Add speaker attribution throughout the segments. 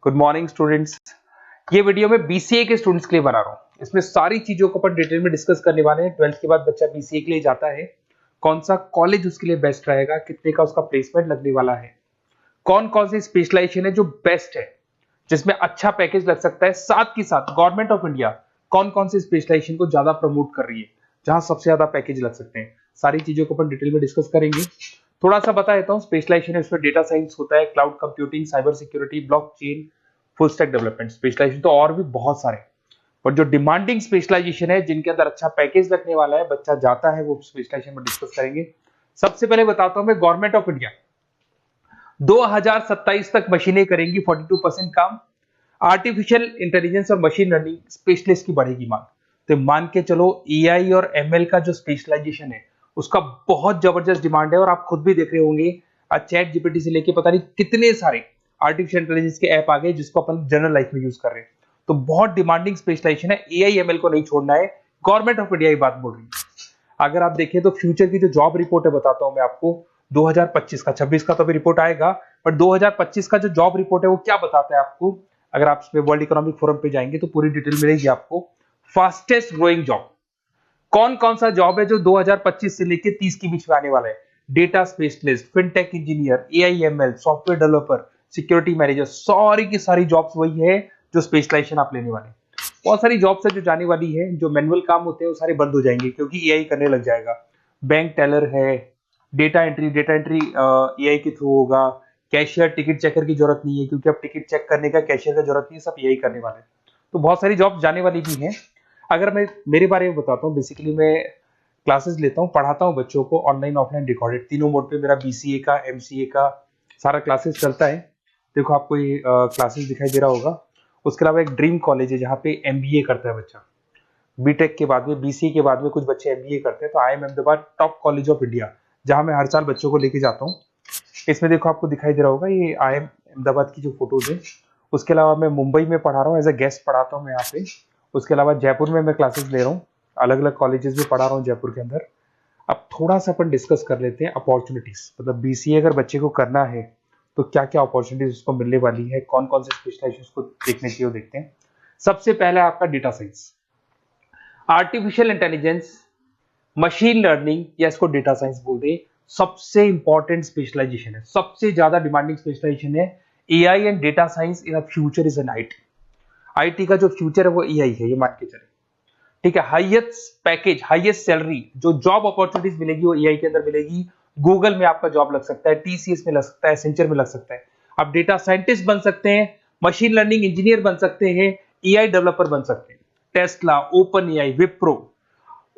Speaker 1: Good morning students. ये video मैं BCA के स्टूडेंट्स के लिए बना रहा हूँ। इसमें सारी चीजों को अपन डिटेल में डिस्कस करने वाले हैं। 12th के बाद बच्चा बीसीए के लिए जाता है, कौन सा कॉलेज उसके लिए बेस्ट रहेगा, कितने का उसका प्लेसमेंट लगने वाला है, कौन कौन सी स्पेशलाइजेशन है जो बेस्ट है, जिसमें अच्छा पैकेज लग सकता है, साथ के साथ गवर्नमेंट ऑफ इंडिया कौन कौन सी स्पेशलाइजेशन को ज्यादा प्रमोट कर रही है, जहां सबसे ज्यादा पैकेज लग सकते हैं। सारी चीजों को अपन डिटेल में डिस्कस करेंगे। थोड़ा सा बता देता हूँ, स्पेशलाइजेशन इसमें डेटा साइंस होता है, cloud computing, cyber security, blockchain, full stack development. Specialization तो और भी बहुत सारे, पर जो डिमांडिंग स्पेशलाइजेशन है, जिनके अंदर अच्छा पैकेज लगने वाला है, बच्चा जाता है, वो स्पेशलाइजेशन में डिस्कस करेंगे। सबसे पहले बताता हूं मैं, गवर्नमेंट ऑफ इंडिया 2027 तक मशीनें करेंगी 42% काम। आर्टिफिशियल इंटेलिजेंस और मशीन लर्निंग स्पेशलिस्ट की बढ़ेगी मांग। तो मान के चलो एआई और एमएल का जो स्पेशलाइजेशन है उसका बहुत जबरदस्त डिमांड है। और आप खुद भी देख रहे होंगे, आज चैट जीपीटी से लेके पता नहीं कितने सारे आर्टिफिशियल इंटेलिजेंस के ऐप आ गए जिसको अपन जनरल लाइफ में यूज कर रहे हैं। तो बहुत डिमांडिंग स्पेशलाइजेशन है, एआई एमएल को नहीं छोड़ना है। गवर्नमेंट ऑफ इंडिया ये बात बोल रही है। अगर आप देखें तो फ्यूचर की जो जॉब रिपोर्ट है, बताता हूं मैं आपको 2025 का, 26 का तो अभी रिपोर्ट आएगा, पर 2025 का जो जॉब रिपोर्ट है वो क्या बताता है आपको। अगर आप इसमें वर्ल्ड इकोनॉमिक फोरम पे जाएंगे तो पूरी डिटेल मिलेगी आपको। फास्टेस्ट ग्रोइंग जॉब कौन कौन सा जॉब है जो 2025 से लेके 30 के बीच में आने वाला है। Data specialist, fintech engineer, AIML, software developer, security manager, सारी की सारी जॉब्स वही है जो स्पेशलाइजेशन आप लेने वाले हैं। बहुत सारी जॉब्स है जो जाने वाली है, जो मैनुअल काम होते हैं वो सारे बंद हो जाएंगे क्योंकि एआई करने लग जाएगा। बैंक टेलर है, डेटा एंट्री एआई के थ्रू होगा। कैशियर, टिकट चेकर की जरूरत नहीं है क्योंकि अब टिकट चेक करने का कैशियर का जरूरत नहीं है, सब एआई करने वाले हैं। तो बहुत सारी जॉब जाने वाली भी हैं। अगर मैं मेरे बारे में बताता हूँ, बेसिकली मैं क्लासेस लेता हूँ, पढ़ाता हूँ बच्चों को, ऑनलाइन ऑफलाइन रिकॉर्डेड, तीनों मोड पे मेरा बीसीए का, एमसीए का सारा क्लासेस चलता है। देखो आपको ये क्लासेस दिखाई दे रहा होगा। उसके अलावा एक ड्रीम कॉलेज है जहाँ पे एमबीए करता है बच्चा। बीटेक के बाद में, बीसीए के बाद में कुछ बच्चे एमबीए करते हैं। तो I am Ahmedabad top college of India, जहाँ मैं हर साल बच्चों को लेके जाता हूँ। इसमें देखो आपको दिखाई दे रहा होगा, ये आई एम अहमदाबाद की जो फोटोज है। उसके अलावा मैं मुंबई में पढ़ा रहा हूँ, एज अ गेस्ट पढ़ाता हूँ मैं यहाँ पे। उसके अलावा जयपुर में मैं क्लासेस ले रहा हूँ, अलग अलग कॉलेजेस में पढ़ा रहा हूँ जयपुर के अंदर। अब थोड़ा सा अपन डिस्कस कर लेते हैं अपॉर्चुनिटीज, मतलब बीसीए अगर बच्चे को करना है तो क्या क्या अपॉर्चुनिटीज उसको मिलने वाली है, कौन कौन से स्पेशलाइजेशन को देखने चाहिए वो देखते हैं। सबसे पहला आपका data science, artificial intelligence, machine learning, या इसको डेटा साइंस बोल दे, सबसे इंपॉर्टेंट स्पेशलाइजेशन है, सबसे ज्यादा डिमांडिंग स्पेशलाइजेशन है। AI and data science in future is an IT. IT का जो फ्यूचर है वो एआई है, ये मान के चले। ठीक है, हाईएस्ट पैकेज, हाईएस्ट सैलरी, जो जॉब अपॉर्चुनिटीज मिलेगी वो एआई के अंदर मिलेगी। गूगल में आपका जॉब लग सकता है, टीसीएस में लग सकता है, एसेंचर में लग सकता है। आप डेटा साइंटिस्ट बन सकते हैं, मशीन लर्निंग इंजीनियर बन सकते हैं, एआई डेवलपर बन सकते हैं। टेस्ला, ओपन एआई, विप्रो,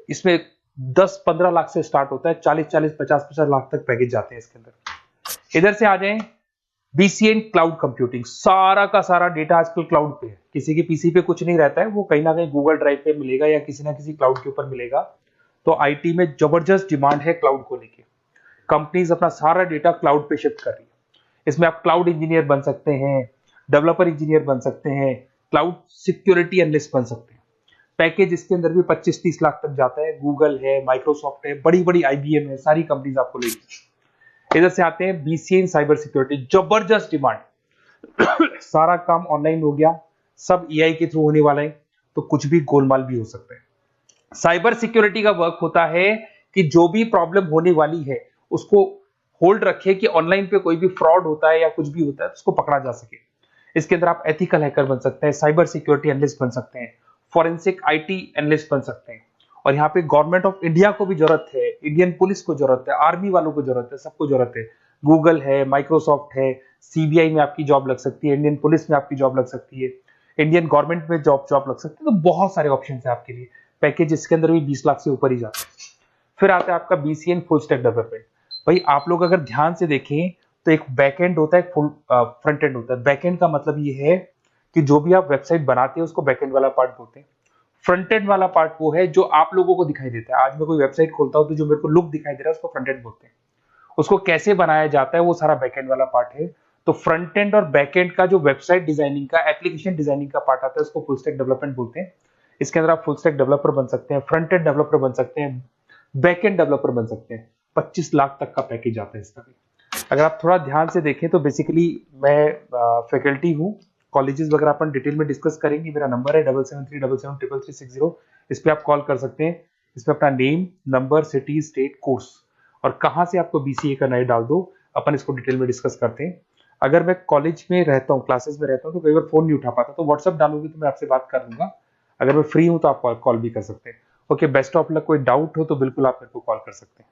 Speaker 1: इसमें 10-15 लाख से स्टार्ट होता है, 40-40, 50-50 लाख तक पैकेज जाते हैं इसके अंदर। इधर से आ जाएं, बीसीए इन क्लाउड कंप्यूटिंग, सारा का सारा डेटा आजकल क्लाउड पे है, किसी के पीसी पे कुछ नहीं रहता है, वो कहीं ना कहीं गूगल ड्राइव पे मिलेगा या किसी ना किसी क्लाउड के ऊपर मिलेगा। तो आईटी में जबरदस्त डिमांड है क्लाउड को लेके। कंपनीज अपना सारा डेटा क्लाउड पे शिफ्ट कर रही है। इसमें आप क्लाउड इंजीनियर बन सकते हैं, डेवलपर इंजीनियर बन सकते हैं, क्लाउड सिक्योरिटी एनालिस्ट बन सकते हैं। पैकेज इसके अंदर भी 25-30 लाख तक जाता है। गूगल है, माइक्रोसॉफ्ट है, बड़ी बड़ी आईबीएम है, सारी कंपनीज आपको लेगी। इधर से आते हैं बीसीए इन साइबर सिक्योरिटी, जबरदस्त डिमांड। सारा काम ऑनलाइन हो गया, सब एआई के थ्रू होने वाला है, तो कुछ भी गोलमाल भी हो सकता है। साइबर सिक्योरिटी का वर्क होता है कि जो भी प्रॉब्लम होने वाली है उसको होल्ड रखे कि ऑनलाइन पे कोई भी फ्रॉड होता है या कुछ भी होता है तो उसको पकड़ा जा सके। इसके अंदर आप एथिकल हैकर बन सकते हैं, साइबर सिक्योरिटी एनालिस्ट बन सकते हैं, फॉरेंसिक आईटी एनालिस्ट बन सकते हैं। और यहाँ पे गवर्नमेंट ऑफ इंडिया को भी जरूरत है, इंडियन पुलिस को जरूरत है, आर्मी वालों को जरूरत है, सबको जरूरत है। गूगल है, माइक्रोसॉफ्ट है, सीबीआई में आपकी जॉब लग सकती है, इंडियन पुलिस में आपकी जॉब लग सकती है, इंडियन गवर्नमेंट में जॉब लग सकती है। तो बहुत सारे ऑप्शन है आपके लिए। पैकेज इसके अंदर भी 20 लाख से ऊपर ही जाता है। फिर आता है आपका BCA in full stack development. भाई आप लोग अगर ध्यान से देखें तो एक बैक एंड होता है, एक फुल फ्रंट एंड होता है। बैक एंड का मतलब ये है कि जो भी आप वेबसाइट बनाते हैं उसको बैक एंड वाला पार्ट बोलते हैं। फ्रंट एंड वाला पार्ट वो है जो आप लोगों को दिखाई देता है। आज मैं कोई वेबसाइट खोलता हूं तो जो मेरे को लुक दिखाई दे रहा है उसको फ्रंट एंड बोलते हैं। उसको कैसे बनाया जाता है वो सारा बैक एंड वाला पार्ट है। तो फ्रंट एंड और बैक एंड का जो वेबसाइट डिजाइनिंग का, एप्लीकेशन डिजाइनिंग का पार्ट आता है उसको फुल स्टैक डेवलपमेंट बोलते हैं। इसके अंदर आप फुल स्टैक डेवलपर बन सकते हैं, फ्रंट एंड डेवलपर बन सकते हैं, बैक एंड डेवलपर बन सकते हैं। 25 लाख तक का पैकेज आता है इसका भी। अगर आप थोड़ा ध्यान से देखें तो बेसिकली मैं फैकल्टी हूँ कॉलेजेस वगैरह अपन डिटेल में डिस्कस करेंगे। मेरा नंबर है 7737773360, इस पे आप कॉल कर सकते हैं। इसमें अपना name, number, city, state, course और कहाँ से आपको बीसीए करना है डाल दो, अपन इसको डिटेल में डिस्कस करते हैं। अगर मैं कॉलेज में रहता हूँ, क्लासेस में रहता हूँ, तो कई बार फोन नहीं उठा पाता, तो व्हाट्सअप डालोगे तो मैं आपसे बात कर लूंगा। अगर मैं फ्री हूँ तो आप कॉल भी कर सकते हैं। Okay, best of luck. कोई डाउट हो तो बिल्कुल आप मेरे को कॉल कर सकते हैं।